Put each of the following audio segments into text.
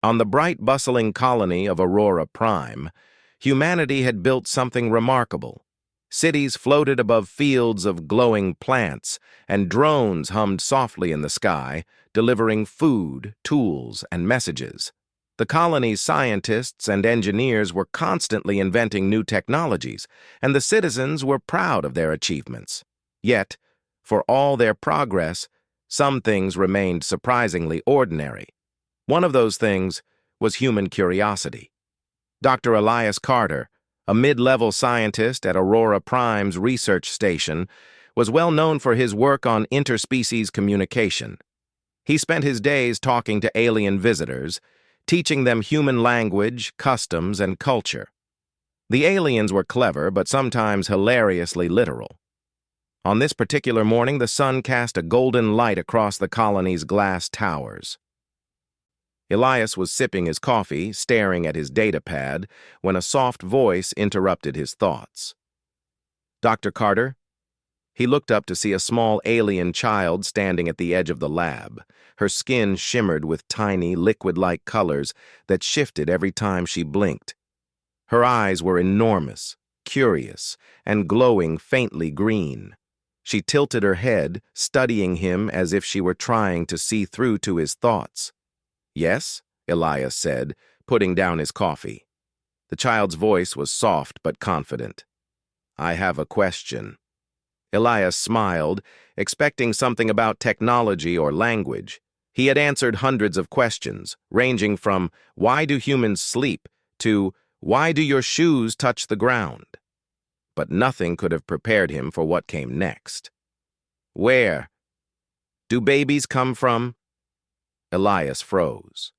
On the bright, bustling colony of Aurora Prime, humanity had built something remarkable. Cities floated above fields of glowing plants, and drones hummed softly in the sky, delivering food, tools, and messages. The colony's scientists and engineers were constantly inventing new technologies, and the citizens were proud of their achievements. Yet, for all their progress, some things remained surprisingly ordinary. One of those things was human curiosity. Dr. Elias Carter, a mid-level scientist at Aurora Prime's research station, was well known for his work on interspecies communication. He spent his days talking to alien visitors, teaching them human language, customs, and culture. The aliens were clever, but sometimes hilariously literal. On this particular morning, the sun cast a golden light across the colony's glass towers. Elias was sipping his coffee, staring at his datapad, when a soft voice interrupted his thoughts. "Dr. Carter?" He looked up to see a small alien child standing at the edge of the lab. Her skin shimmered with tiny, liquid-like colors that shifted every time she blinked. Her eyes were enormous, curious, and glowing faintly green. She tilted her head, studying him as if she were trying to see through to his thoughts. "Yes?" Elias said, putting down his coffee. The child's voice was soft but confident. "I have a question." Elias smiled, expecting something about technology or language. He had answered hundreds of questions, ranging from, "Why do humans sleep?" to, "Why do your shoes touch the ground?" But nothing could have prepared him for what came next. "Where do babies come from?" Elias froze.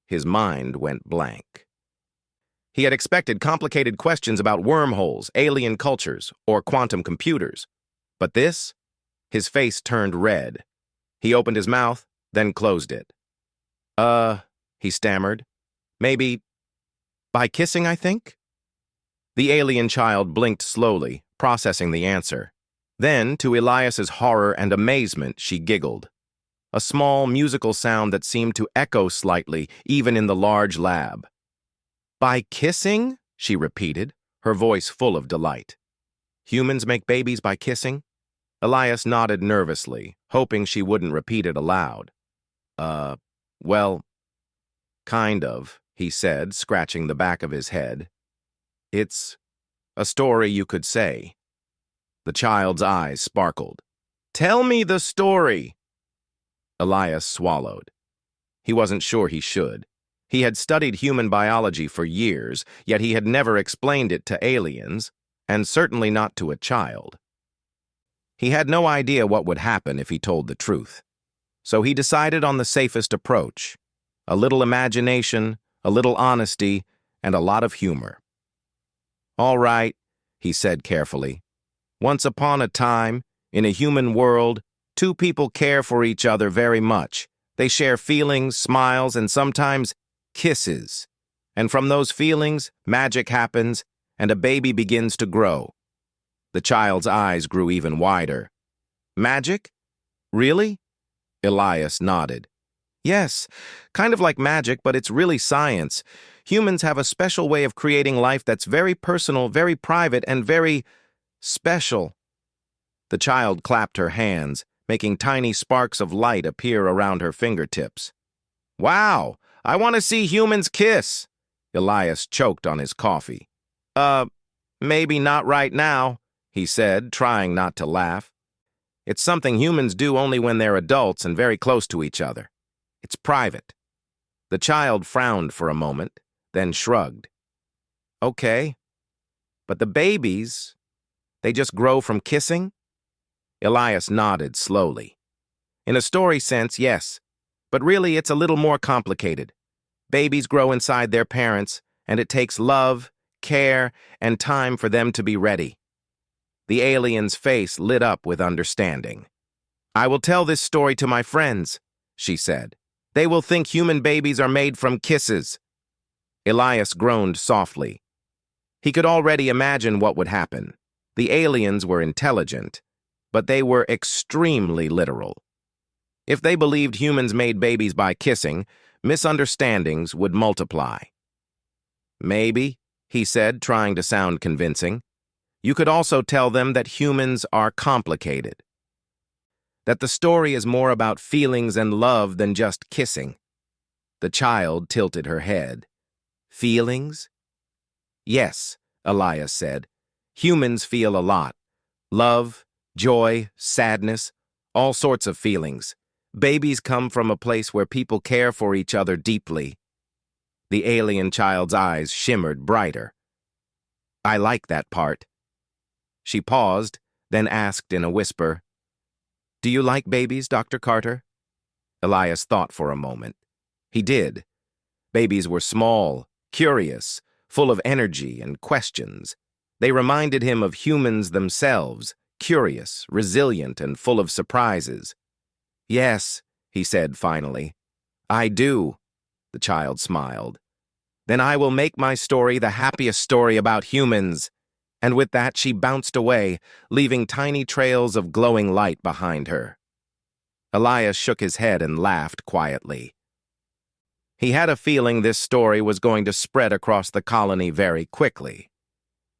His mind went blank. He had expected complicated questions about wormholes, alien cultures, or quantum computers. But this? His face turned red. He opened his mouth, then closed it. He stammered. "Maybe by kissing, I think?" The alien child blinked slowly, processing the answer. Then, to Elias's horror and amazement, she giggled. A small musical sound that seemed to echo slightly, even in the large lab. "By kissing?" she repeated, her voice full of delight. "Humans make babies by kissing?" Elias nodded nervously, hoping she wouldn't repeat it aloud. Well, kind of," he said, scratching the back of his head. "It's a story, you could say." The child's eyes sparkled. "Tell me the story!" Elias swallowed. He wasn't sure he should. He had studied human biology for years, yet he had never explained it to aliens, and certainly not to a child. He had no idea what would happen if he told the truth. So he decided on the safest approach: a little imagination, a little honesty, and a lot of humor. "All right," he said carefully. "Once upon a time, in a human world, two people care for each other very much. They share feelings, smiles, and sometimes kisses. And from those feelings, magic happens, and a baby begins to grow." The child's eyes grew even wider. "Magic? Really?" Elias nodded. "Yes, kind of like magic, but it's really science. Humans have a special way of creating life that's very personal, very private, and very special." The child clapped her hands, making tiny sparks of light appear around her fingertips. "Wow, I want to see humans kiss." Elias choked on his coffee. Maybe not right now," he said, trying not to laugh. "It's something humans do only when they're adults and very close to each other. It's private." The child frowned for a moment, then shrugged. "Okay, but the babies, they just grow from kissing?" Elias nodded slowly. "In a story sense, yes, but really it's a little more complicated. Babies grow inside their parents, and it takes love, care, and time for them to be ready." The alien's face lit up with understanding. "I will tell this story to my friends," she said. "They will think human babies are made from kisses." Elias groaned softly. He could already imagine what would happen. The aliens were intelligent, but they were extremely literal. If they believed humans made babies by kissing, misunderstandings would multiply. Maybe, he said, trying to sound convincing, you could also tell them that humans are complicated. That the story is more about feelings and love than just kissing. The child tilted her head. Feelings? Yes, Elias said. Humans feel a lot. Love, joy, sadness, all sorts of feelings. Babies come from a place where people care for each other deeply. The alien child's eyes shimmered brighter. I like that part. She paused, then asked in a whisper, Do you like babies, Dr. Carter? Elias thought for a moment. He did. Babies were small, curious, full of energy and questions. They reminded him of humans themselves, curious, resilient, and full of surprises. Yes, he said finally. I do, the child smiled. Then I will make my story the happiest story about humans. And with that, she bounced away, leaving tiny trails of glowing light behind her. Elias shook his head and laughed quietly. He had a feeling this story was going to spread across the colony very quickly.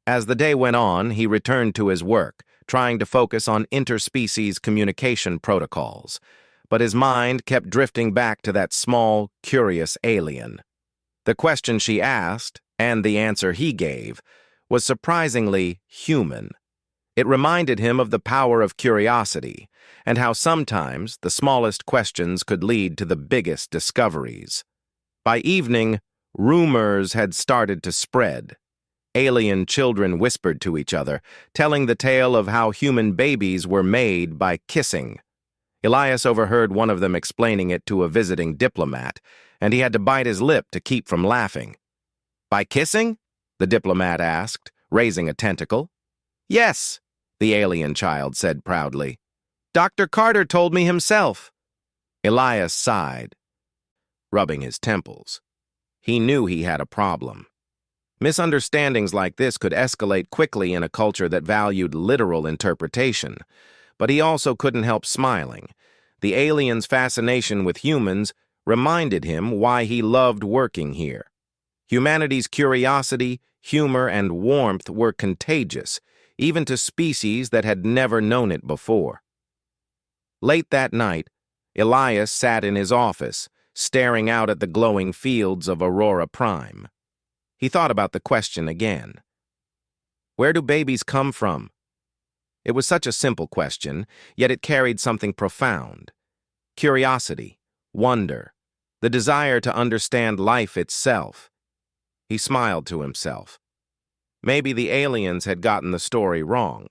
As the day went on, he returned to his work, trying to focus on interspecies communication protocols, but his mind kept drifting back to that small, curious alien. The question she asked, and the answer he gave, was surprisingly human. It reminded him of the power of curiosity, and how sometimes the smallest questions could lead to the biggest discoveries. By evening, rumors had started to spread. Alien children whispered to each other, telling the tale of how human babies were made by kissing. Elias overheard one of them explaining it to a visiting diplomat, and he had to bite his lip to keep from laughing. By kissing? The diplomat asked, raising a tentacle. Yes, the alien child said proudly. Dr. Carter told me himself. Elias sighed, rubbing his temples. He knew he had a problem. Misunderstandings like this could escalate quickly in a culture that valued literal interpretation, but he also couldn't help smiling. The alien's fascination with humans reminded him why he loved working here. Humanity's curiosity, humor, and warmth were contagious, even to species that had never known it before. Late that night, Elias sat in his office, staring out at the glowing fields of Aurora Prime. He thought about the question again. Where do babies come from? It was such a simple question, yet it carried something profound. Curiosity, wonder, the desire to understand life itself. He smiled to himself. Maybe the aliens had gotten the story wrong.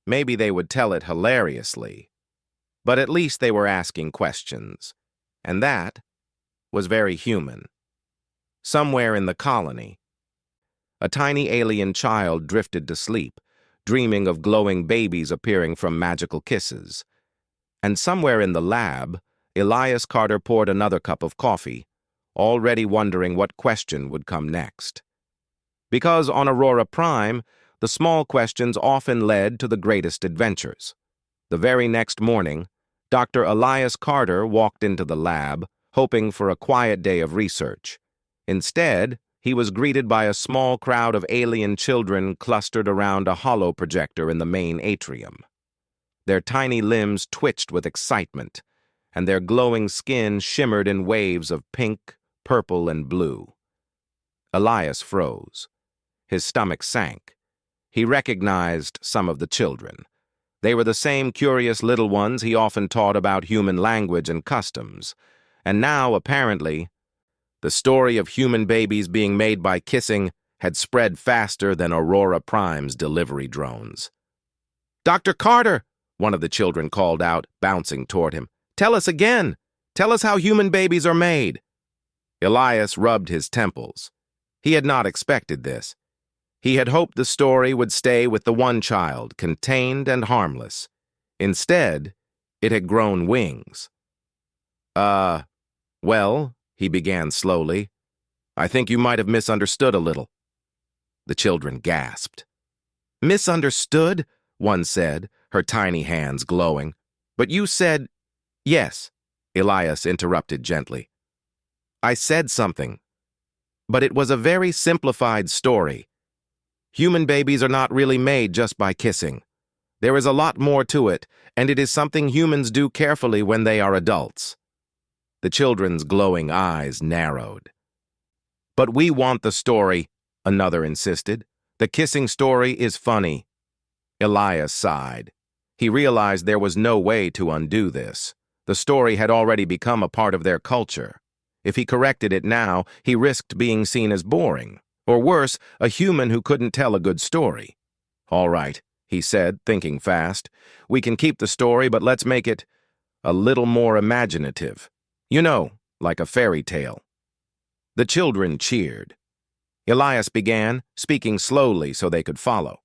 Maybe they would tell it hilariously. But at least they were asking questions. And that was very human. Somewhere in the colony, a tiny alien child drifted to sleep, dreaming of glowing babies appearing from magical kisses. And somewhere in the lab, Elias Carter poured another cup of coffee, already wondering what question would come next. Because on Aurora Prime, the small questions often led to the greatest adventures. The very next morning, Dr. Elias Carter walked into the lab, hoping for a quiet day of research. Instead, he was greeted by a small crowd of alien children clustered around a holo projector in the main atrium. Their tiny limbs twitched with excitement, and their glowing skin shimmered in waves of pink, purple, and blue. Elias froze. His stomach sank. He recognized some of the children. They were the same curious little ones he often taught about human language and customs. And now, apparently, the story of human babies being made by kissing had spread faster than Aurora Prime's delivery drones. Dr. Carter, one of the children called out, bouncing toward him. Tell us again. Tell us how human babies are made. Elias rubbed his temples. He had not expected this. He had hoped the story would stay with the one child, contained and harmless. Instead, it had grown wings. Well, he began slowly. I think you might have misunderstood a little. The children gasped. Misunderstood? One said, her tiny hands glowing. But you said... Yes, Elias interrupted gently. I said something, but it was a very simplified story. Human babies are not really made just by kissing. There is a lot more to it, and it is something humans do carefully when they are adults. The children's glowing eyes narrowed. But we want the story, another insisted. The kissing story is funny. Elias sighed. He realized there was no way to undo this. The story had already become a part of their culture. If he corrected it now, he risked being seen as boring, or worse, a human who couldn't tell a good story. All right, he said, thinking fast. We can keep the story, but let's make it a little more imaginative. You know, like a fairy tale. The children cheered. Elias began, speaking slowly so they could follow.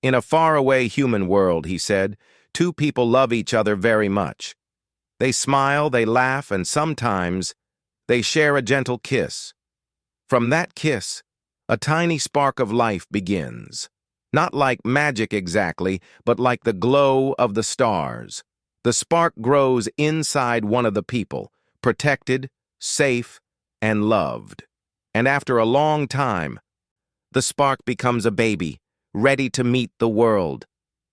In a faraway human world, he said, two people love each other very much. They smile, they laugh, and sometimes they share a gentle kiss. From that kiss, a tiny spark of life begins. Not like magic exactly, but like the glow of the stars. The spark grows inside one of the people, protected, safe, and loved. And after a long time, the spark becomes a baby, ready to meet the world.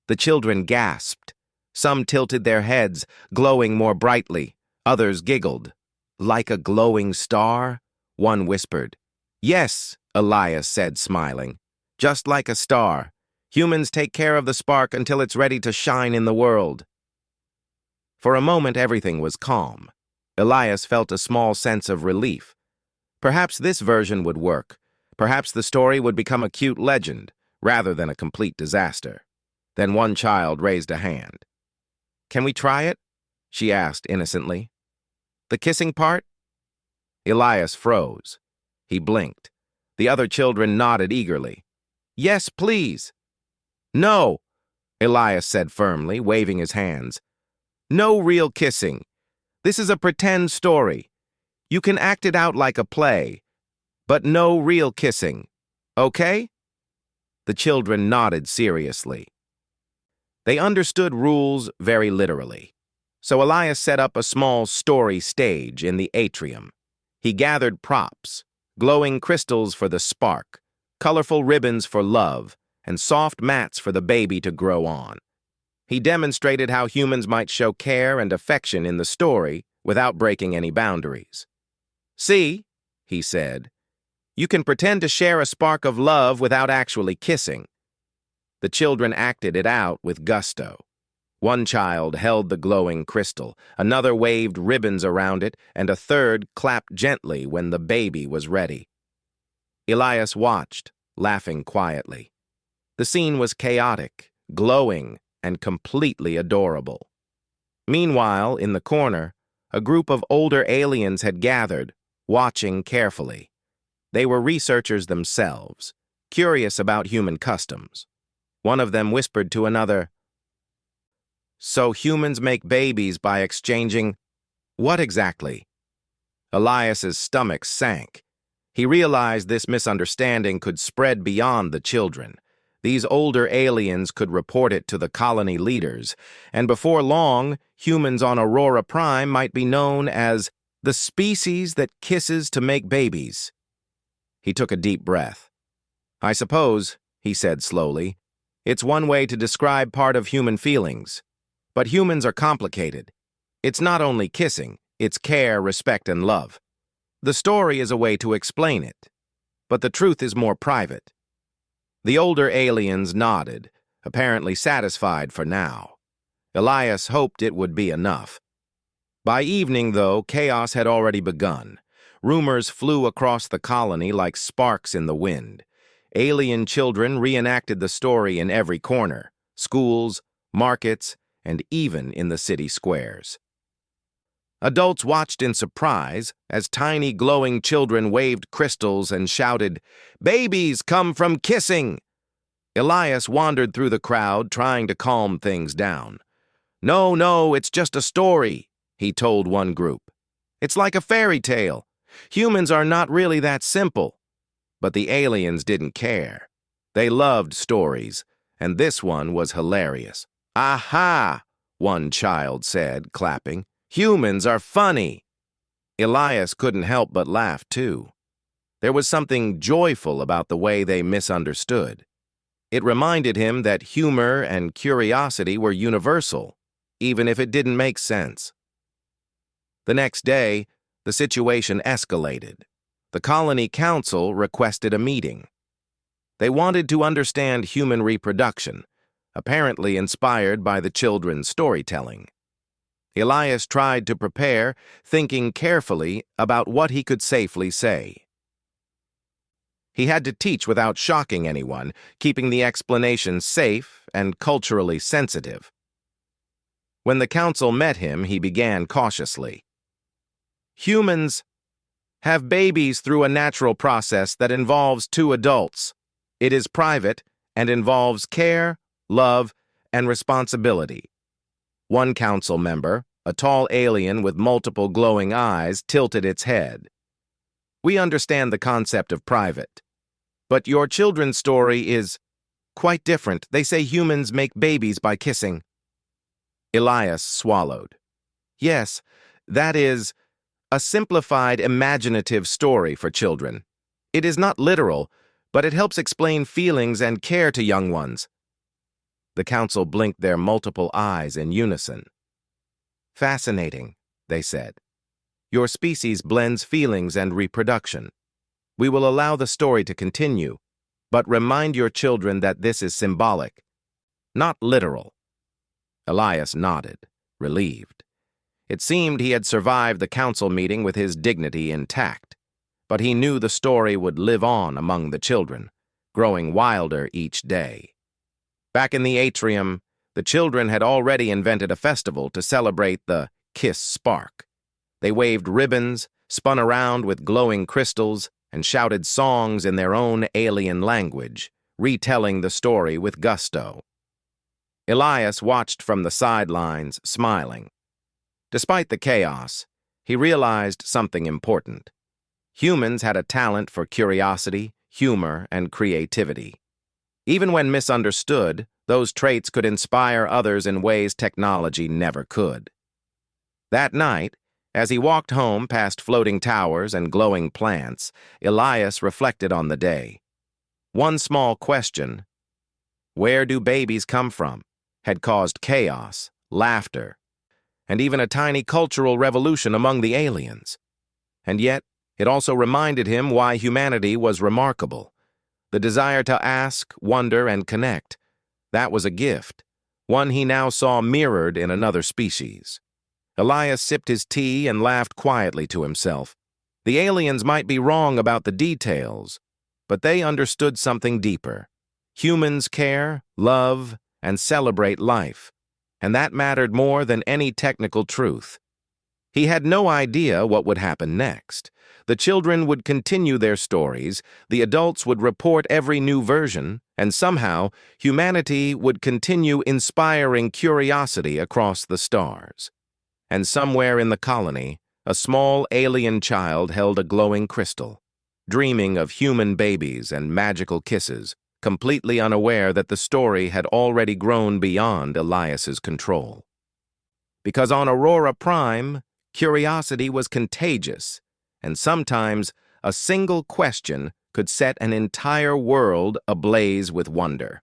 The children gasped. Some tilted their heads, glowing more brightly. Others giggled. Like a glowing star? One whispered. Yes, Elias said, smiling. Just like a star. Humans take care of the spark until it's ready to shine in the world. For a moment, everything was calm. Elias felt a small sense of relief. Perhaps this version would work. Perhaps the story would become a cute legend, rather than a complete disaster. Then one child raised a hand. Can we try it? She asked innocently. The kissing part? Elias froze. He blinked. The other children nodded eagerly. Yes, please. No, Elias said firmly, waving his hands. No real kissing. This is a pretend story. You can act it out like a play, but no real kissing. Okay? The children nodded seriously. They understood rules very literally. So Elias set up a small story stage in the atrium. He gathered props, glowing crystals for the spark, colorful ribbons for love, and soft mats for the baby to grow on. He demonstrated how humans might show care and affection in the story without breaking any boundaries. See, he said, you can pretend to share a spark of love without actually kissing. The children acted it out with gusto. One child held the glowing crystal, another waved ribbons around it, and a third clapped gently when the baby was ready. Elias watched, laughing quietly. The scene was chaotic, glowing, and completely adorable. Meanwhile, in the corner, a group of older aliens had gathered, watching carefully. They were researchers themselves, curious about human customs. One of them whispered to another, "So humans make babies by exchanging—" "What exactly?" Elias's stomach sank. He realized this misunderstanding could spread beyond the children. These older aliens could report it to the colony leaders, and before long, humans on Aurora Prime might be known as the species that kisses to make babies. He took a deep breath. "I suppose," he said slowly, "it's one way to describe part of human feelings. But humans are complicated. It's not only kissing, it's care, respect, and love. The story is a way to explain it, but the truth is more private." The older aliens nodded, apparently satisfied for now. Elias hoped it would be enough. By evening, though, chaos had already begun. Rumors flew across the colony like sparks in the wind. Alien children reenacted the story in every corner, schools, markets, and even in the city squares. Adults watched in surprise as tiny glowing children waved crystals and shouted, "Babies come from kissing!" Elias wandered through the crowd, trying to calm things down. "No, no, it's just a story," he told one group. "It's like a fairy tale. Humans are not really that simple." But the aliens didn't care. They loved stories, and this one was hilarious. "Aha!" one child said, clapping. "Humans are funny." Elias couldn't help but laugh, too. There was something joyful about the way they misunderstood. It reminded him that humor and curiosity were universal, even if it didn't make sense. The next day, the situation escalated. The colony council requested a meeting. They wanted to understand human reproduction, apparently inspired by the children's storytelling. Elias tried to prepare, thinking carefully about what he could safely say. He had to teach without shocking anyone, keeping the explanation safe and culturally sensitive. When the council met him, he began cautiously. Humans have babies through a natural process that involves two adults. It is private and involves care, love, and responsibility. One council member, a tall alien with multiple glowing eyes, tilted its head. We understand the concept of private. But your children's story is quite different. They say humans make babies by kissing. Elias swallowed. Yes, that is a simplified, imaginative story for children. It is not literal, but it helps explain feelings and care to young ones. The council blinked their multiple eyes in unison. Fascinating, they said. Your species blends feelings and reproduction. We will allow the story to continue, but remind your children that this is symbolic, not literal. Elias nodded, relieved. It seemed he had survived the council meeting with his dignity intact, but he knew the story would live on among the children, growing wilder each day. Back in the atrium, the children had already invented a festival to celebrate the Kiss Spark. They waved ribbons, spun around with glowing crystals, and shouted songs in their own alien language, retelling the story with gusto. Elias watched from the sidelines, smiling. Despite the chaos, he realized something important. Humans had a talent for curiosity, humor, and creativity. Even when misunderstood, those traits could inspire others in ways technology never could. That night, as he walked home past floating towers and glowing plants, Elias reflected on the day. One small question, where do babies come from, had caused chaos, laughter, and even a tiny cultural revolution among the aliens. And yet, it also reminded him why humanity was remarkable. The desire to ask, wonder, and connect. That was a gift, one he now saw mirrored in another species. Elias sipped his tea and laughed quietly to himself. The aliens might be wrong about the details, but they understood something deeper. Humans care, love, and celebrate life, and that mattered more than any technical truth. He had no idea what would happen next. The children would continue their stories, the adults would report every new version, and somehow humanity would continue inspiring curiosity across the stars. And somewhere in the colony, a small alien child held a glowing crystal, dreaming of human babies and magical kisses, completely unaware that the story had already grown beyond Elias's control. Because on Aurora Prime, curiosity was contagious, and sometimes a single question could set an entire world ablaze with wonder.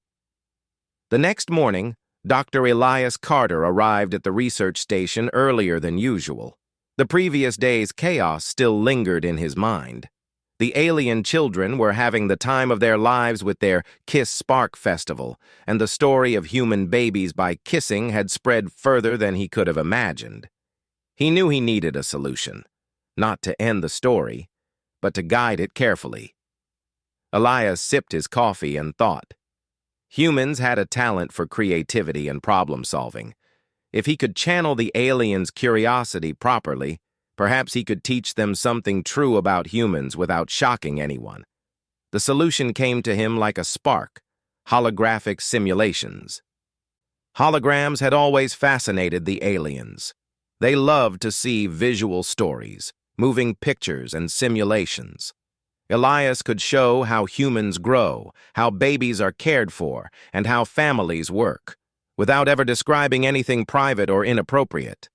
The next morning, Dr. Elias Carter arrived at the research station earlier than usual. The previous day's chaos still lingered in his mind. The alien children were having the time of their lives with their Kiss Spark Festival, and the story of human babies by kissing had spread further than he could have imagined. He knew he needed a solution, not to end the story, but to guide it carefully. Elias sipped his coffee and thought. Humans had a talent for creativity and problem-solving. If he could channel the aliens' curiosity properly, perhaps he could teach them something true about humans without shocking anyone. The solution came to him like a spark: holographic simulations. Holograms had always fascinated the aliens. They loved to see visual stories, moving pictures, and simulations. Elias could show how humans grow, how babies are cared for, and how families work, without ever describing anything private or inappropriate.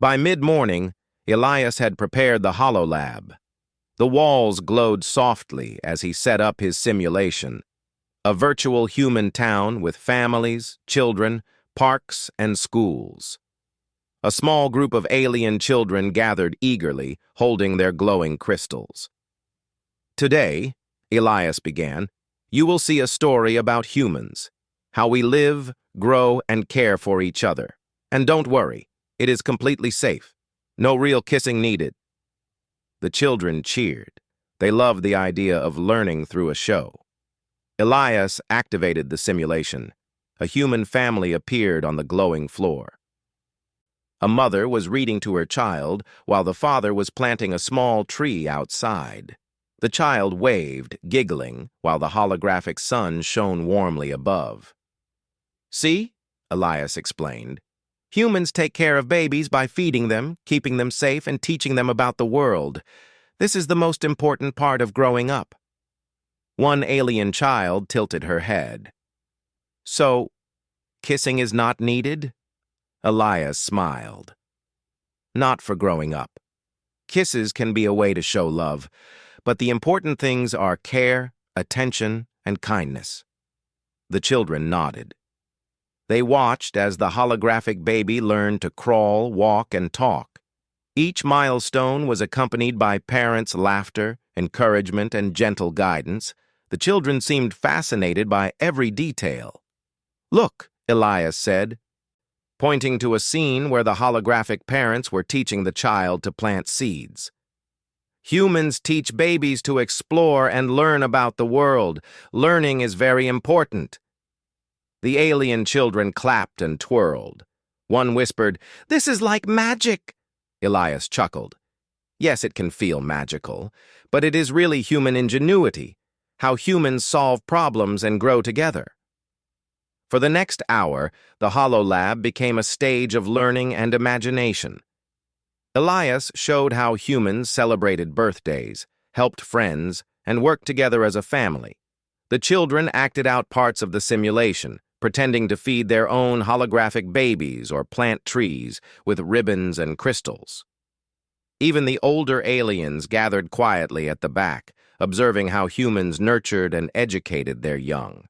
By mid-morning, Elias had prepared the HoloLab. The walls glowed softly as he set up his simulation, a virtual human town with families, children, parks, and schools. A small group of alien children gathered eagerly, holding their glowing crystals. Today, Elias began, you will see a story about humans, how we live, grow, and care for each other. And don't worry, it is completely safe. No real kissing needed. The children cheered. They loved the idea of learning through a show. Elias activated the simulation. A human family appeared on the glowing floor. A mother was reading to her child while the father was planting a small tree outside. The child waved, giggling, while the holographic sun shone warmly above. See, Elias explained, humans take care of babies by feeding them, keeping them safe, and teaching them about the world. This is the most important part of growing up. One alien child tilted her head. So, kissing is not needed? Elias smiled. Not for growing up. Kisses can be a way to show love, but the important things are care, attention, and kindness. The children nodded. They watched as the holographic baby learned to crawl, walk, and talk. Each milestone was accompanied by parents' laughter, encouragement, and gentle guidance. The children seemed fascinated by every detail. Look, Elias said, pointing to a scene where the holographic parents were teaching the child to plant seeds. Humans teach babies to explore and learn about the world. Learning is very important. The alien children clapped and twirled. One whispered, "This is like magic." Elias chuckled. Yes, it can feel magical, but it is really human ingenuity, how humans solve problems and grow together. For the next hour, the HoloLab became a stage of learning and imagination. Elias showed how humans celebrated birthdays, helped friends, and worked together as a family. The children acted out parts of the simulation, pretending to feed their own holographic babies or plant trees with ribbons and crystals. Even the older aliens gathered quietly at the back, observing how humans nurtured and educated their young.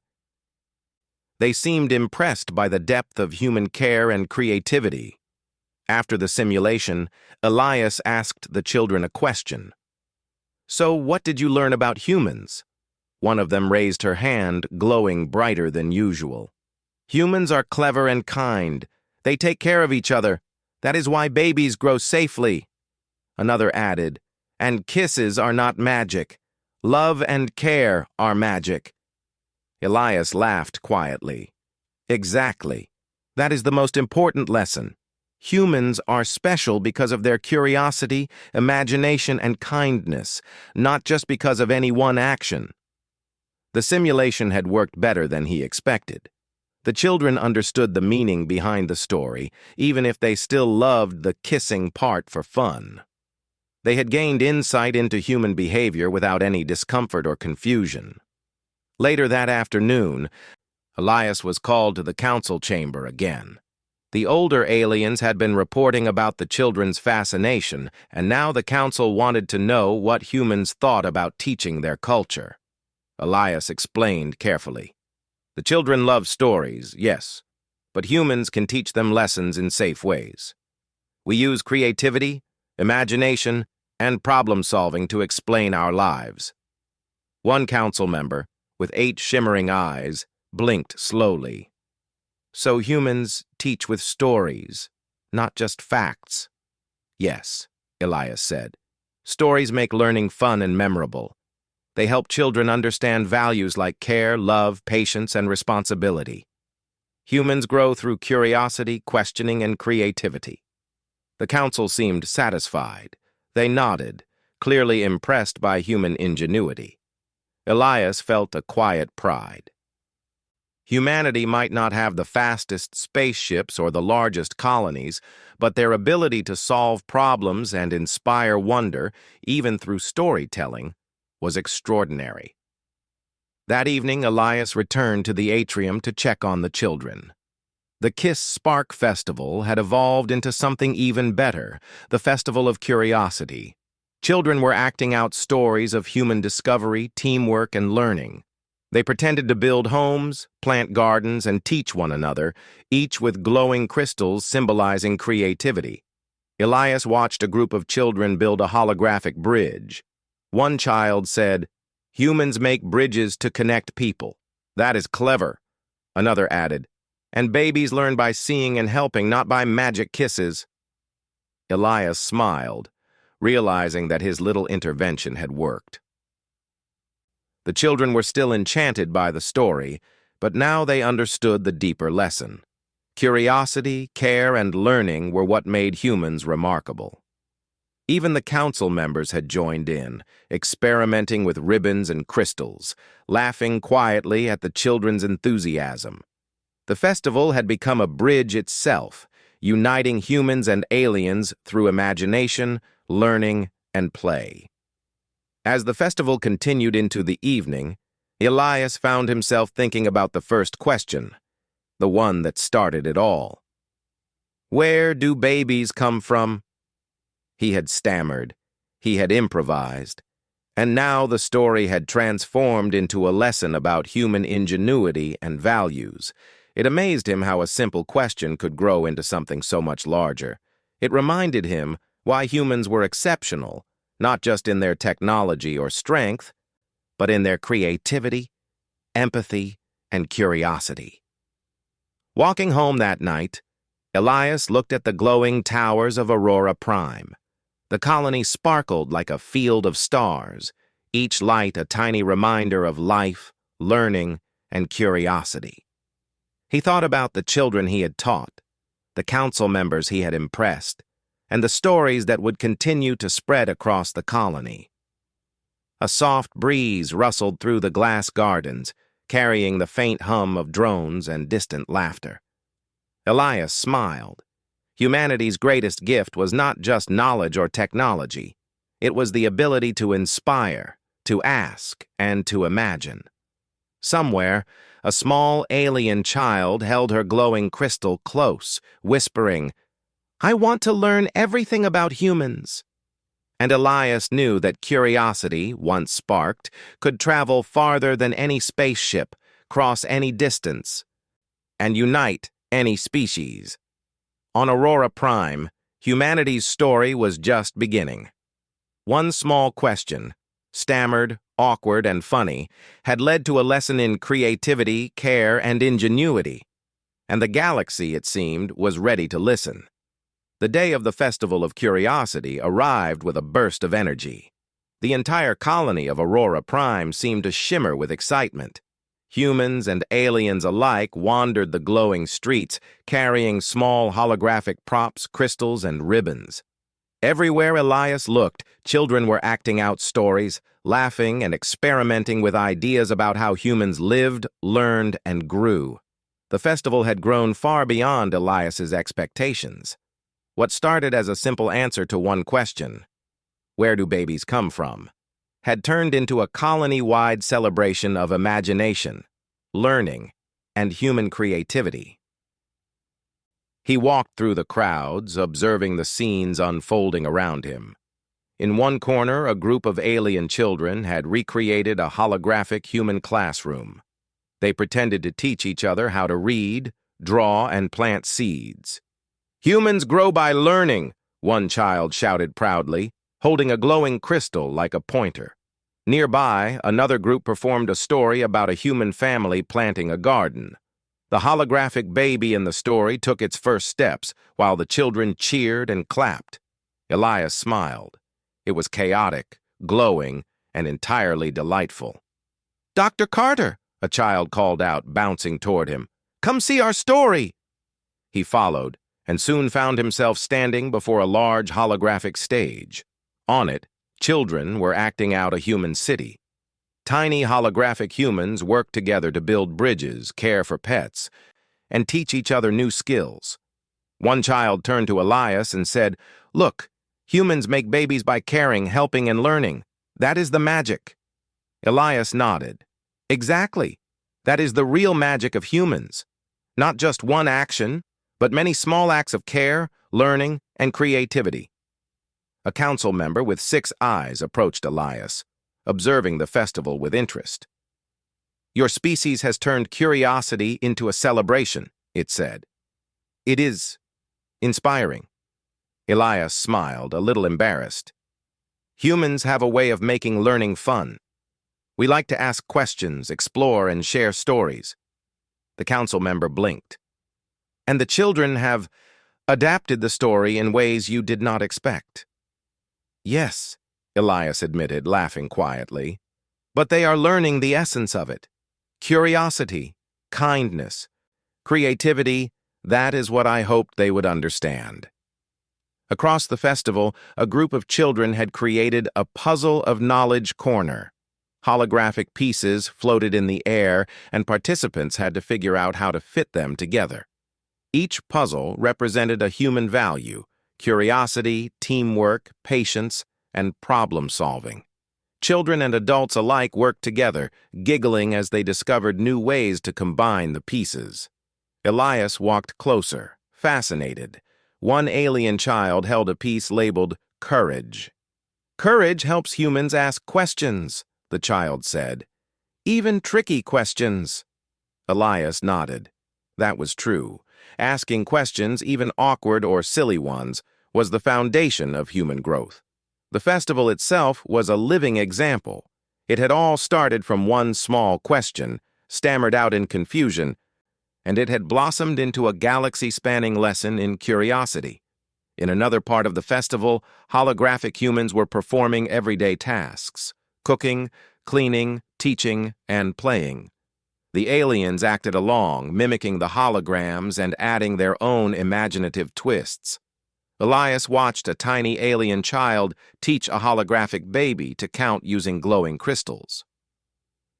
They seemed impressed by the depth of human care and creativity. After the simulation, Elias asked the children a question. So, what did you learn about humans? One of them raised her hand, glowing brighter than usual. Humans are clever and kind. They take care of each other. That is why babies grow safely. Another added, and kisses are not magic. Love and care are magic. Elias laughed quietly. Exactly. That is the most important lesson. Humans are special because of their curiosity, imagination, and kindness, not just because of any one action. The simulation had worked better than he expected. The children understood the meaning behind the story, even if they still loved the kissing part for fun. They had gained insight into human behavior without any discomfort or confusion. Later that afternoon, Elias was called to the council chamber again. The older aliens had been reporting about the children's fascination, and now the council wanted to know what humans thought about teaching their culture. Elias explained carefully. The children love stories, yes, but humans can teach them lessons in safe ways. We use creativity, imagination, and problem-solving to explain our lives. One council member, with 8 shimmering eyes, blinked slowly. So humans teach with stories, not just facts. Yes, Elias said. Stories make learning fun and memorable. They help children understand values like care, love, patience, and responsibility. Humans grow through curiosity, questioning, and creativity. The council seemed satisfied. They nodded, clearly impressed by human ingenuity. Elias felt a quiet pride. Humanity might not have the fastest spaceships or the largest colonies, but their ability to solve problems and inspire wonder, even through storytelling, was extraordinary. That evening, Elias returned to the atrium to check on the children. The Kiss Spark Festival had evolved into something even better, the Festival of Curiosity. Children were acting out stories of human discovery, teamwork, and learning. They pretended to build homes, plant gardens, and teach one another, each with glowing crystals symbolizing creativity. Elias watched a group of children build a holographic bridge. One child said, "Humans make bridges to connect people. That is clever." Another added, "And babies learn by seeing and helping, not by magic kisses." Elias smiled, realizing that his little intervention had worked. The children were still enchanted by the story, but now they understood the deeper lesson. Curiosity, care, and learning were what made humans remarkable. Even the council members had joined in, experimenting with ribbons and crystals, laughing quietly at the children's enthusiasm. The festival had become a bridge itself, uniting humans and aliens through imagination, learning, and play. As the festival continued into the evening, Elias found himself thinking about the first question, the one that started it all. Where do babies come from? He had stammered, he had improvised, and now the story had transformed into a lesson about human ingenuity and values. It amazed him how a simple question could grow into something so much larger. It reminded him why humans were exceptional, not just in their technology or strength, but in their creativity, empathy, and curiosity. Walking home that night, Elias looked at the glowing towers of Aurora Prime. The colony sparkled like a field of stars, each light a tiny reminder of life, learning, and curiosity. He thought about the children he had taught, the council members he had impressed, and the stories that would continue to spread across the colony. A soft breeze rustled through the glass gardens, carrying the faint hum of drones and distant laughter. Elias smiled. Humanity's greatest gift was not just knowledge or technology. It was the ability to inspire, to ask, and to imagine. Somewhere, a small alien child held her glowing crystal close, whispering, "I want to learn everything about humans." And Elias knew that curiosity, once sparked, could travel farther than any spaceship, cross any distance, and unite any species. On Aurora Prime, humanity's story was just beginning. One small question, stammered, awkward, and funny, had led to a lesson in creativity, care, and ingenuity. And the galaxy, it seemed, was ready to listen. The day of the Festival of Curiosity arrived with a burst of energy. The entire colony of Aurora Prime seemed to shimmer with excitement. Humans and aliens alike wandered the glowing streets, carrying small holographic props, crystals, and ribbons. Everywhere Elias looked, children were acting out stories, laughing and experimenting with ideas about how humans lived, learned, and grew. The festival had grown far beyond Elias's expectations. What started as a simple answer to one question, "Where do babies come from?" had turned into a colony-wide celebration of imagination, learning, and human creativity. He walked through the crowds, observing the scenes unfolding around him. In one corner, a group of alien children had recreated a holographic human classroom. They pretended to teach each other how to read, draw, and plant seeds. "Humans grow by learning," one child shouted proudly, holding a glowing crystal like a pointer. Nearby, another group performed a story about a human family planting a garden. The holographic baby in the story took its first steps, while the children cheered and clapped. Elias smiled. It was chaotic, glowing, and entirely delightful. "Dr. Carter," a child called out, bouncing toward him. "Come see our story." He followed, and soon found himself standing before a large holographic stage. On it, children were acting out a human city. Tiny holographic humans worked together to build bridges, care for pets, and teach each other new skills. One child turned to Elias and said, "Look, humans make babies by caring, helping, and learning. That is the magic." Elias nodded. "Exactly. That is the real magic of humans. Not just one action, but many small acts of care, learning, and creativity. A council member with 6 eyes approached Elias, observing the festival with interest. "Your species has turned curiosity into a celebration," it said. "It is inspiring." Elias smiled, a little embarrassed. "Humans have a way of making learning fun. We like to ask questions, explore, and share stories." The council member blinked. "And the children have adapted the story in ways you did not expect." "Yes," Elias admitted, laughing quietly. "But they are learning the essence of it. Curiosity, kindness, creativity, that is what I hoped they would understand." Across the festival, a group of children had created a puzzle of knowledge corner. Holographic pieces floated in the air, and participants had to figure out how to fit them together. Each puzzle represented a human value: curiosity, teamwork, patience, and problem-solving. Children and adults alike worked together, giggling as they discovered new ways to combine the pieces. Elias walked closer, fascinated. One alien child held a piece labeled courage. "Courage helps humans ask questions," the child said. "Even tricky questions." Elias nodded. That was true. Asking questions, even awkward or silly ones, was the foundation of human growth. The festival itself was a living example. It had all started from one small question, stammered out in confusion, and it had blossomed into a galaxy-spanning lesson in curiosity. In another part of the festival, holographic humans were performing everyday tasks: cooking, cleaning, teaching, and playing. The aliens acted along, mimicking the holograms and adding their own imaginative twists. Elias watched a tiny alien child teach a holographic baby to count using glowing crystals.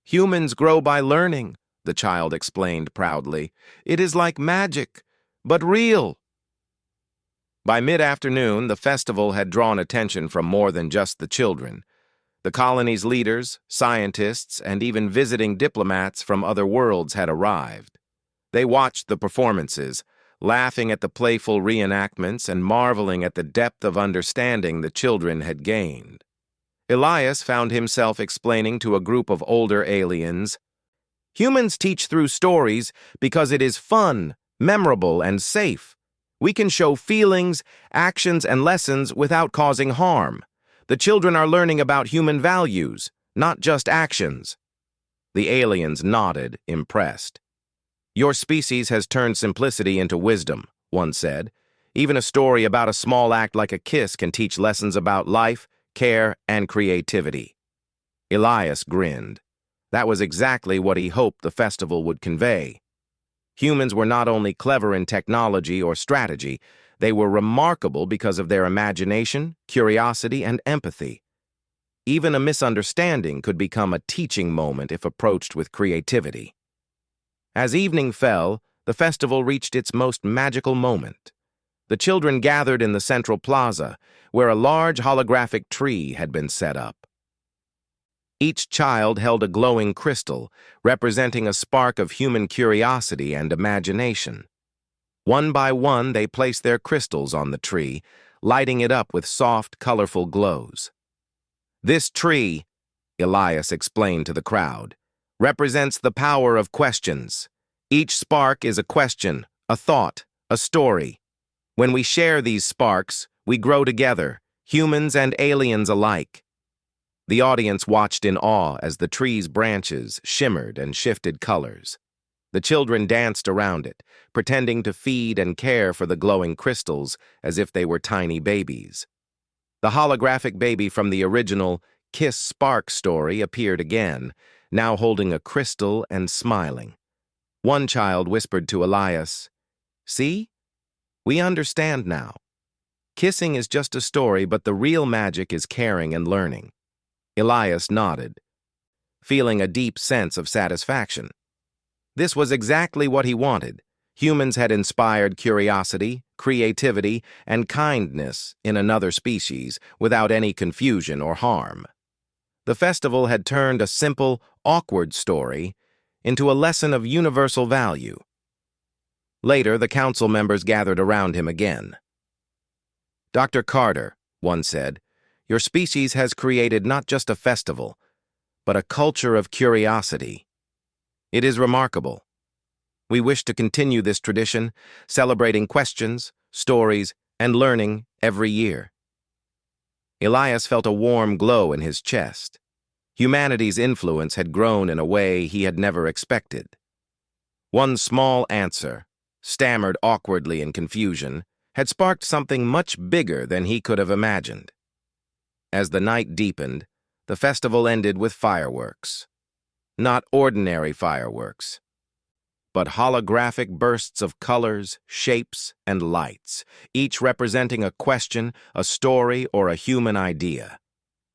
"Humans grow by learning," the child explained proudly. "It is like magic, but real." By mid-afternoon, the festival had drawn attention from more than just the children. The colony's leaders, scientists, and even visiting diplomats from other worlds had arrived. They watched the performances, laughing at the playful reenactments and marveling at the depth of understanding the children had gained. Elias found himself explaining to a group of older aliens, "Humans teach through stories because it is fun, memorable, and safe. We can show feelings, actions, and lessons without causing harm. The children are learning about human values, not just actions." The aliens nodded, impressed. "Your species has turned simplicity into wisdom," one said. "Even a story about a small act like a kiss can teach lessons about life, care, and creativity." Elias grinned. That was exactly what he hoped the festival would convey. Humans were not only clever in technology or strategy, they were remarkable because of their imagination, curiosity, and empathy. Even a misunderstanding could become a teaching moment if approached with creativity. As evening fell, the festival reached its most magical moment. The children gathered in the central plaza, where a large holographic tree had been set up. Each child held a glowing crystal, representing a spark of human curiosity and imagination. One by one, they placed their crystals on the tree, lighting it up with soft, colorful glows. "This tree," Elias explained to the crowd, "represents the power of questions. Each spark is a question, a thought, a story. When we share these sparks, we grow together, humans and aliens alike." The audience watched in awe as the tree's branches shimmered and shifted colors. The children danced around it, pretending to feed and care for the glowing crystals as if they were tiny babies. The holographic baby from the original Kiss Spark story appeared again, now holding a crystal and smiling. One child whispered to Elias, "See? We understand now. Kissing is just a story, but the real magic is caring and learning." Elias nodded, feeling a deep sense of satisfaction. This was exactly what he wanted. Humans had inspired curiosity, creativity, and kindness in another species without any confusion or harm. The festival had turned a simple, awkward story into a lesson of universal value. Later, the council members gathered around him again. "Dr. Carter," one said, "your species has created not just a festival, but a culture of curiosity. It is remarkable. We wish to continue this tradition, celebrating questions, stories, and learning every year." Elias felt a warm glow in his chest. Humanity's influence had grown in a way he had never expected. One small answer, stammered awkwardly in confusion, had sparked something much bigger than he could have imagined. As the night deepened, the festival ended with fireworks. Not ordinary fireworks, but holographic bursts of colors, shapes, and lights, each representing a question, a story, or a human idea.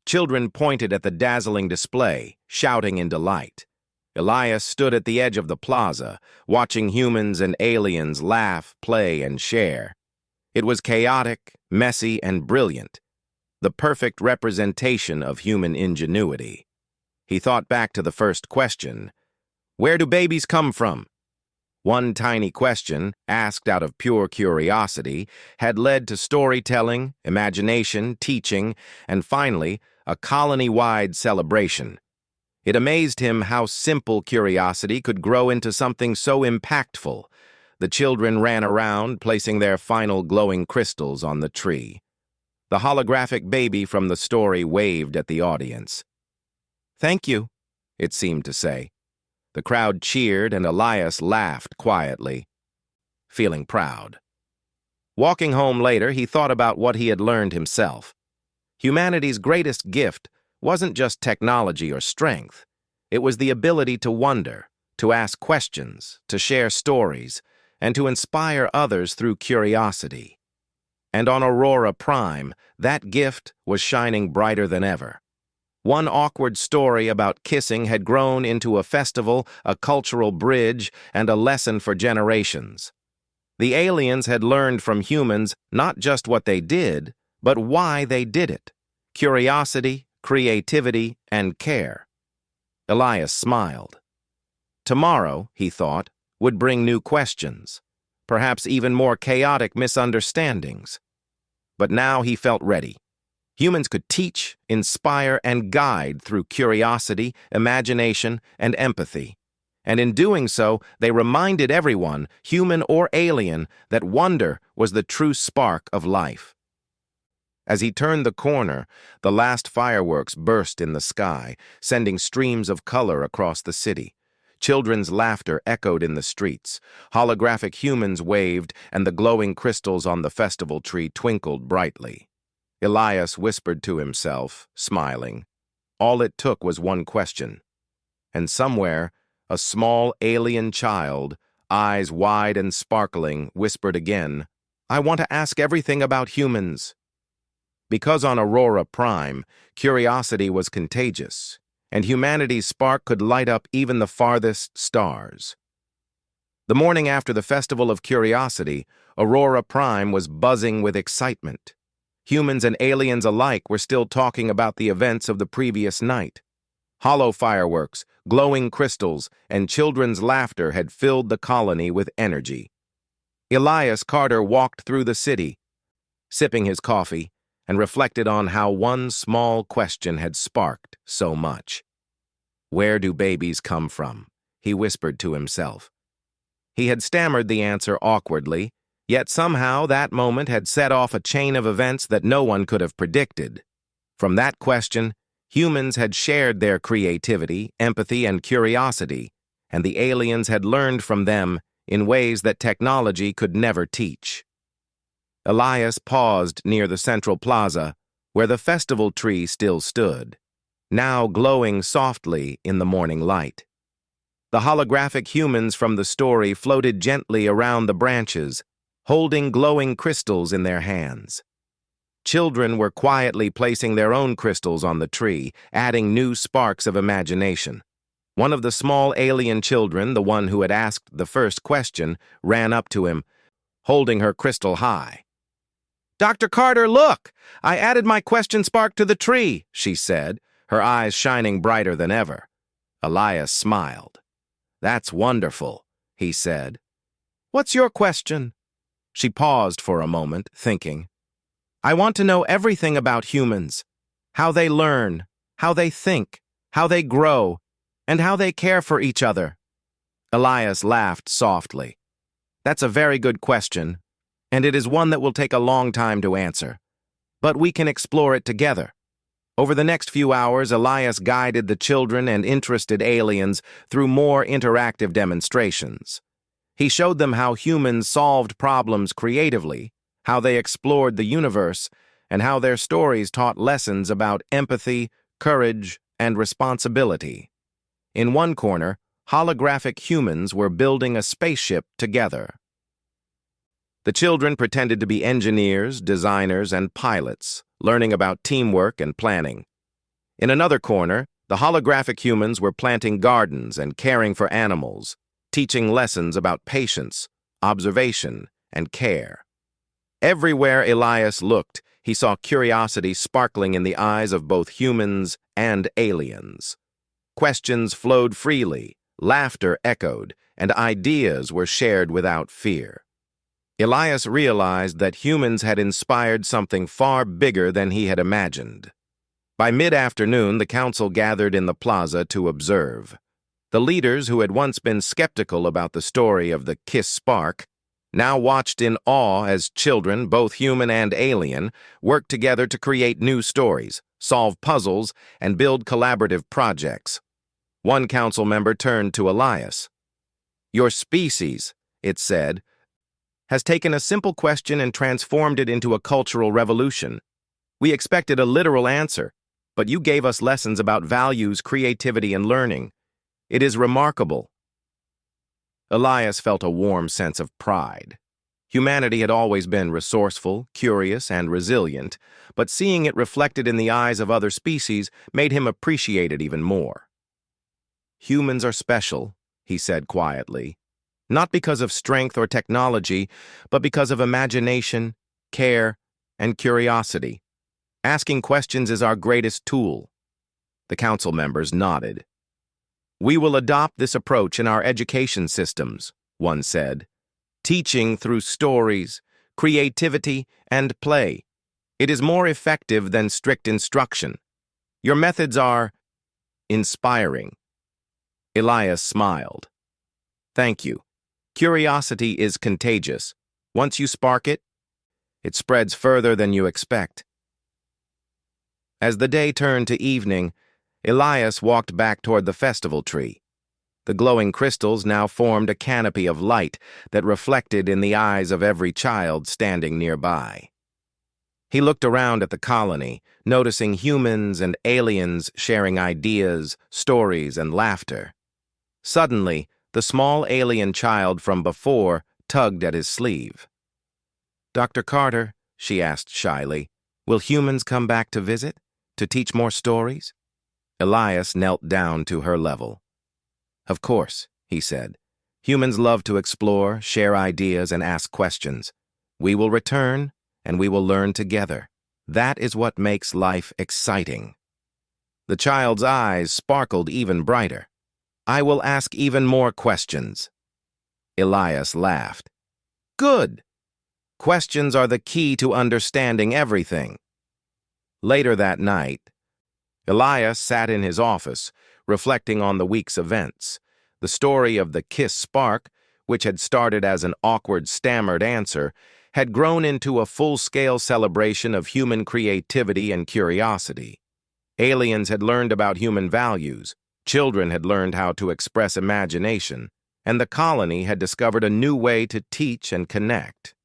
Children pointed at the dazzling display, shouting in delight. Elias stood at the edge of the plaza, watching humans and aliens laugh, play, and share. It was chaotic, messy, and brilliant, the perfect representation of human ingenuity. He thought back to the first question, "Where do babies come from?" One tiny question, asked out of pure curiosity, had led to storytelling, imagination, teaching, and finally, a colony-wide celebration. It amazed him how simple curiosity could grow into something so impactful. The children ran around, placing their final glowing crystals on the tree. The holographic baby from the story waved at the audience. "Thank you," it seemed to say. The crowd cheered and Elias laughed quietly, feeling proud. Walking home later, he thought about what he had learned himself. Humanity's greatest gift wasn't just technology or strength. It was the ability to wonder, to ask questions, to share stories, and to inspire others through curiosity. And on Aurora Prime, that gift was shining brighter than ever. One awkward story about kissing had grown into a festival, a cultural bridge, and a lesson for generations. The aliens had learned from humans not just what they did, but why they did it. Curiosity, creativity, and care. Elias smiled. Tomorrow, he thought, would bring new questions, perhaps even more chaotic misunderstandings. But now he felt ready. Humans could teach, inspire, and guide through curiosity, imagination, and empathy. And in doing so, they reminded everyone, human or alien, that wonder was the true spark of life. As he turned the corner, the last fireworks burst in the sky, sending streams of color across the city. Children's laughter echoed in the streets. Holographic humans waved, and the glowing crystals on the festival tree twinkled brightly. Elias whispered to himself, smiling. All it took was one question. And somewhere, a small alien child, eyes wide and sparkling, whispered again, "I want to ask everything about humans." Because on Aurora Prime, curiosity was contagious, and humanity's spark could light up even the farthest stars. The morning after the Festival of Curiosity, Aurora Prime was buzzing with excitement. Humans and aliens alike were still talking about the events of the previous night. Hollow fireworks, glowing crystals, and children's laughter had filled the colony with energy. Elias Carter walked through the city, sipping his coffee, and reflected on how one small question had sparked so much. "Where do babies come from?" he whispered to himself. He had stammered the answer awkwardly, yet somehow that moment had set off a chain of events that no one could have predicted. From that question, humans had shared their creativity, empathy, and curiosity, and the aliens had learned from them in ways that technology could never teach. Elias paused near the central plaza, where the festival tree still stood, now glowing softly in the morning light. The holographic humans from the story floated gently around the branches, holding glowing crystals in their hands. Children were quietly placing their own crystals on the tree, adding new sparks of imagination. One of the small alien children, the one who had asked the first question, ran up to him, holding her crystal high. "Dr. Carter, look! I added my question spark to the tree," she said, her eyes shining brighter than ever. Elias smiled. "That's wonderful," he said. What's your question? She paused for a moment, thinking. I want to know everything about humans. How they learn, how they think, how they grow, and how they care for each other. Elias laughed softly. That's a very good question, and it is one that will take a long time to answer. But we can explore it together. Over the next few hours, Elias guided the children and interested aliens through more interactive demonstrations. He showed them how humans solved problems creatively, how they explored the universe, and how their stories taught lessons about empathy, courage, and responsibility. In one corner, holographic humans were building a spaceship together. The children pretended to be engineers, designers, and pilots, learning about teamwork and planning. In another corner, the holographic humans were planting gardens and caring for animals, teaching lessons about patience, observation, and care. Everywhere Elias looked, he saw curiosity sparkling in the eyes of both humans and aliens. Questions flowed freely, laughter echoed, and ideas were shared without fear. Elias realized that humans had inspired something far bigger than he had imagined. By mid-afternoon, the council gathered in the plaza to observe. The leaders, who had once been skeptical about the story of the Kiss Spark, now watched in awe as children, both human and alien, worked together to create new stories, solve puzzles, and build collaborative projects. One council member turned to Elias. Your species, it said, has taken a simple question and transformed it into a cultural revolution. We expected a literal answer, but you gave us lessons about values, creativity, and learning. It is remarkable. Elias felt a warm sense of pride. Humanity had always been resourceful, curious, and resilient, but seeing it reflected in the eyes of other species made him appreciate it even more. Humans are special, he said quietly, not because of strength or technology, but because of imagination, care, and curiosity. Asking questions is our greatest tool. The council members nodded. We will adopt this approach in our education systems, one said. Teaching through stories, creativity, and play. It is more effective than strict instruction. Your methods are inspiring. Elias smiled. Thank you. Curiosity is contagious. Once you spark it, it spreads further than you expect. As the day turned to evening, Elias walked back toward the festival tree. The glowing crystals now formed a canopy of light that reflected in the eyes of every child standing nearby. He looked around at the colony, noticing humans and aliens sharing ideas, stories, and laughter. Suddenly, the small alien child from before tugged at his sleeve. Dr. Carter, she asked shyly, will humans come back to visit, to teach more stories? Elias knelt down to her level. Of course, he said. Humans love to explore, share ideas, and ask questions. We will return, and we will learn together. That is what makes life exciting. The child's eyes sparkled even brighter. I will ask even more questions. Elias laughed. Good. Questions are the key to understanding everything. Later that night, Elias sat in his office, reflecting on the week's events. The story of the Kiss Spark, which had started as an awkward, stammered answer, had grown into a full-scale celebration of human creativity and curiosity. Aliens had learned about human values, children had learned how to express imagination, and the colony had discovered a new way to teach and connect.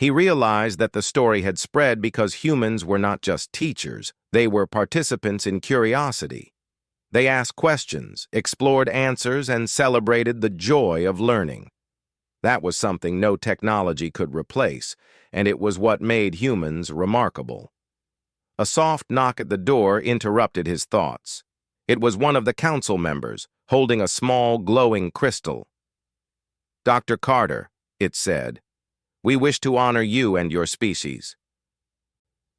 He realized that the story had spread because humans were not just teachers, they were participants in curiosity. They asked questions, explored answers, and celebrated the joy of learning. That was something no technology could replace, and it was what made humans remarkable. A soft knock at the door interrupted his thoughts. It was one of the council members, holding a small, glowing crystal. Dr. Carter, it said, we wish to honor you and your species.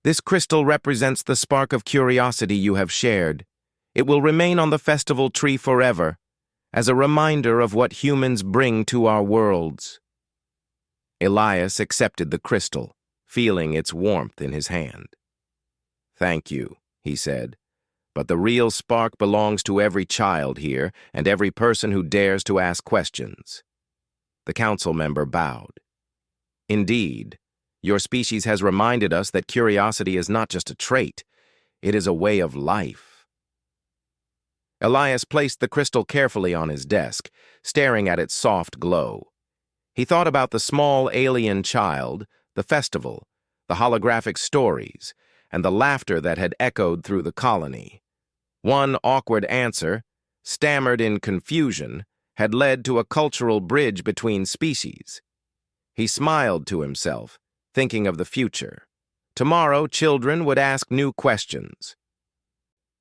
This crystal represents the spark of curiosity you have shared. It will remain on the festival tree forever, as a reminder of what humans bring to our worlds. Elias accepted the crystal, feeling its warmth in his hand. "Thank you," he said, "but the real spark belongs to every child here and every person who dares to ask questions." The council member bowed. "Indeed, your species has reminded us that curiosity is not just a trait, it is a way of life." Elias placed the crystal carefully on his desk, staring at its soft glow. He thought about the small alien child, the festival, the holographic stories, and the laughter that had echoed through the colony. One awkward answer, stammered in confusion, had led to a cultural bridge between species. He smiled to himself, thinking of the future. Tomorrow, children would ask new questions.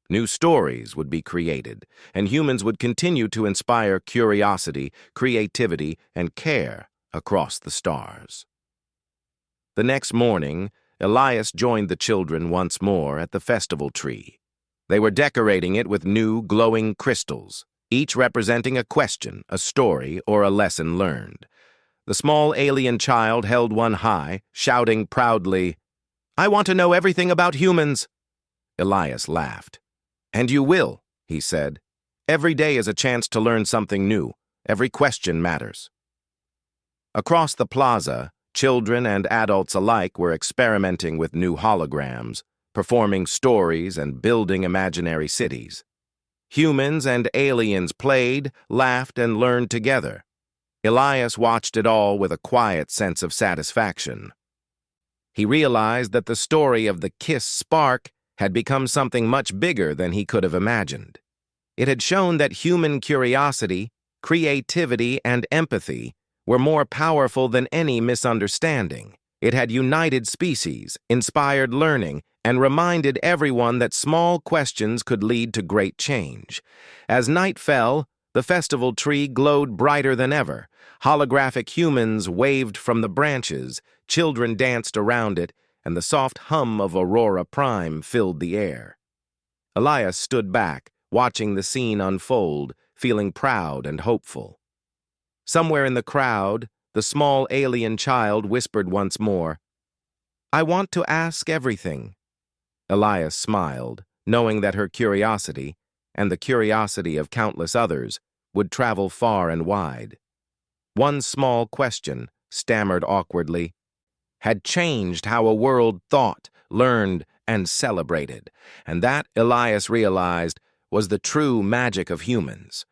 New stories would be created, and humans would continue to inspire curiosity, creativity, and care across the stars. The next morning, Elias joined the children once more at the festival tree. They were decorating it with new, glowing crystals, each representing a question, a story, or a lesson learned. The small alien child held one high, shouting proudly, "I want to know everything about humans." Elias laughed. "And you will," he said. "Every day is a chance to learn something new. Every question matters." Across the plaza, children and adults alike were experimenting with new holograms, performing stories and building imaginary cities. Humans and aliens played, laughed, and learned together. Elias watched it all with a quiet sense of satisfaction. He realized that the story of the Kiss spark had become something much bigger than he could have imagined. It had shown that human curiosity, creativity, and empathy were more powerful than any misunderstanding. It had united species, inspired learning, and reminded everyone that small questions could lead to great change. As night fell, the festival tree glowed brighter than ever. Holographic humans waved from the branches, children danced around it, and the soft hum of Aurora Prime filled the air. Elias stood back, watching the scene unfold, feeling proud and hopeful. Somewhere in the crowd, the small alien child whispered once more, "I want to ask everything." Elias smiled, knowing that her curiosity, and the curiosity of countless others, would travel far and wide. One small question, stammered awkwardly, had changed how a world thought, learned, and celebrated, and that, Elias realized, was the true magic of humans.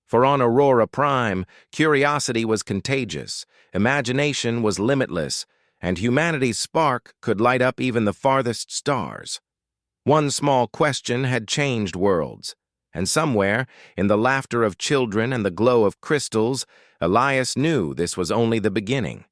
For on Aurora Prime, curiosity was contagious, imagination was limitless, and humanity's spark could light up even the farthest stars. One small question had changed worlds, and somewhere, in the laughter of children and the glow of crystals, Elias knew this was only the beginning.